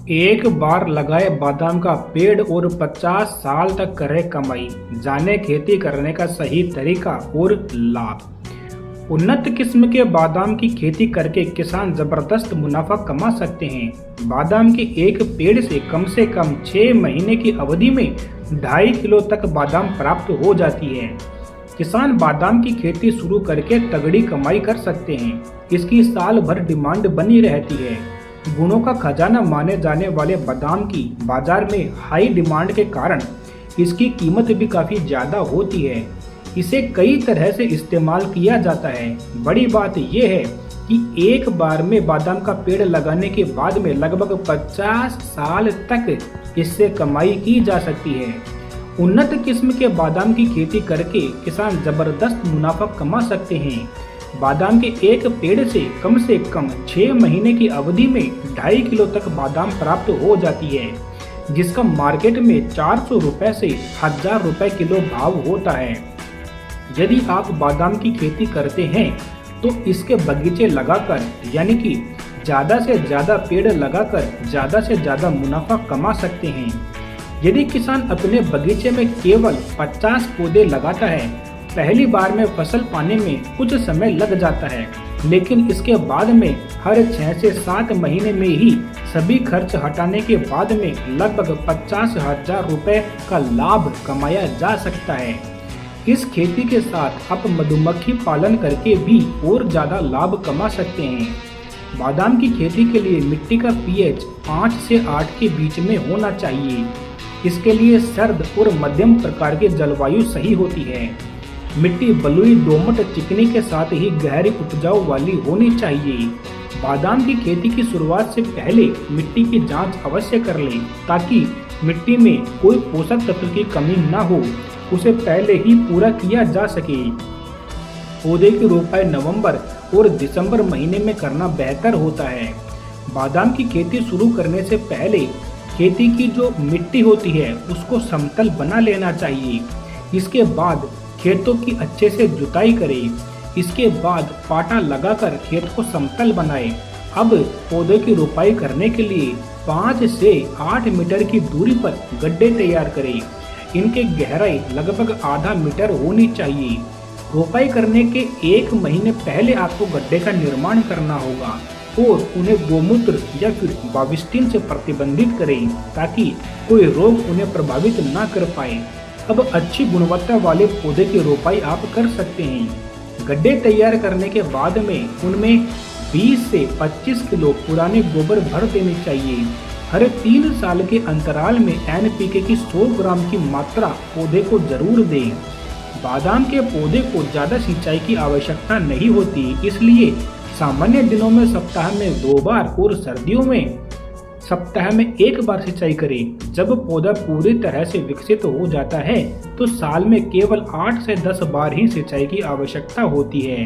एक बार लगाए बादाम का पेड़ और 50 साल तक करे कमाई। जाने खेती करने का सही तरीका और लाभ। उन्नत किस्म के बादाम की खेती करके किसान जबरदस्त मुनाफा कमा सकते हैं। बादाम के एक पेड़ से कम 6 महीने की अवधि में 2.5 किलो तक बादाम प्राप्त हो जाती है। किसान बादाम की खेती शुरू करके तगड़ी कमाई कर सकते हैं। इसकी साल भर डिमांड बनी रहती है। गुणों का खजाना माने जाने वाले बादाम की बाजार में हाई डिमांड के कारण इसकी कीमत भी काफी ज्यादा होती है। इसे कई तरह से इस्तेमाल किया जाता है। बड़ी बात यह है कि एक बार में बादाम का पेड़ लगाने के बाद में लगभग 50 साल तक इससे कमाई की जा सकती है। उन्नत किस्म के बादाम की खेती करके किसान जबरदस्त मुनाफा कमा सकते हैं। बादाम के एक पेड़ से कम 6 महीने की अवधि में 2.5 किलो तक बादाम प्राप्त हो जाती है, जिसका मार्केट में 400 रुपए से 1000 रुपए किलो भाव होता है। यदि आप बादाम की खेती करते हैं तो इसके बगीचे लगाकर यानी कि ज्यादा से ज्यादा पेड़ लगाकर ज्यादा से ज्यादा मुनाफा कमा सकते हैं। यदि किसान अपने बगीचे में केवल 50 पौधे लगाता है, पहली बार में फसल पाने में कुछ समय लग जाता है, लेकिन इसके बाद में हर 6 से 7 महीने में ही सभी खर्च हटाने के बाद में लगभग 50,000 रुपए का लाभ कमाया जा सकता है। इस खेती के साथ आप मधुमक्खी पालन करके भी और ज्यादा लाभ कमा सकते हैं। बादाम की खेती के लिए मिट्टी का pH 5 से 8 के बीच में होना चाहिए। इसके लिए सर्द और मध्यम प्रकार की जलवायु सही होती है। मिट्टी बलुई, दोमट, चिकनी के साथ ही गहरी उपजाऊ वाली होनी चाहिए। बादाम की खेती की शुरुआत से पहले मिट्टी की जांच अवश्य कर लें, ताकि मिट्टी में कोई पोषक तत्व की कमी न हो, उसे पहले ही पूरा किया जा सके। पौधे की रोपाई नवंबर और दिसंबर महीने में करना बेहतर होता है। बादाम की खेती शुरू करने से पहले खेती की जो मिट्टी होती है उसको समतल बना लेना चाहिए। इसके बाद खेतों की अच्छे से जुताई करें। इसके बाद पाटा लगाकर खेत को समतल बनाएं। अब पौधे की रोपाई करने के लिए 5 से 8 मीटर की दूरी पर गड्ढे तैयार करें। इनकी गहराई लगभग आधा मीटर होनी चाहिए। रोपाई करने के 1 महीने पहले आपको गड्ढे का निर्माण करना होगा और उन्हें गोमूत्र या फिर बाविस्टिन से प्रतिबंधित करें, ताकि कोई रोग उन्हें प्रभावित न कर पाए। अब अच्छी गुणवत्ता वाले पौधे की रोपाई आप कर सकते हैं। गड्ढे तैयार करने के बाद में उनमें 20 से 25 किलो पुराने गोबर भर देने चाहिए। हर 3 साल के अंतराल में NPK की 100 ग्राम की मात्रा पौधे को जरूर दें। बादाम के पौधे को ज्यादा सिंचाई की आवश्यकता नहीं होती, इसलिए सामान्य दिनों में सप्ताह में 2 बार और सर्दियों में सप्ताह में 1 बार सिंचाई करें। जब पौधा पूरी तरह से विकसित हो जाता है तो साल में केवल 8 से 10 बार ही सिंचाई की आवश्यकता होती है।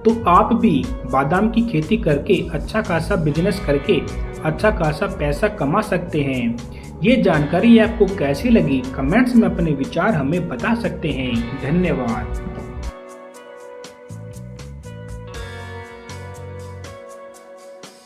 तो आप भी बादाम की खेती करके अच्छा खासा बिजनेस करके अच्छा खासा पैसा कमा सकते हैं। ये जानकारी आपको कैसी लगी, कमेंट्स में अपने विचार हमें बता सकते हैं। धन्यवाद।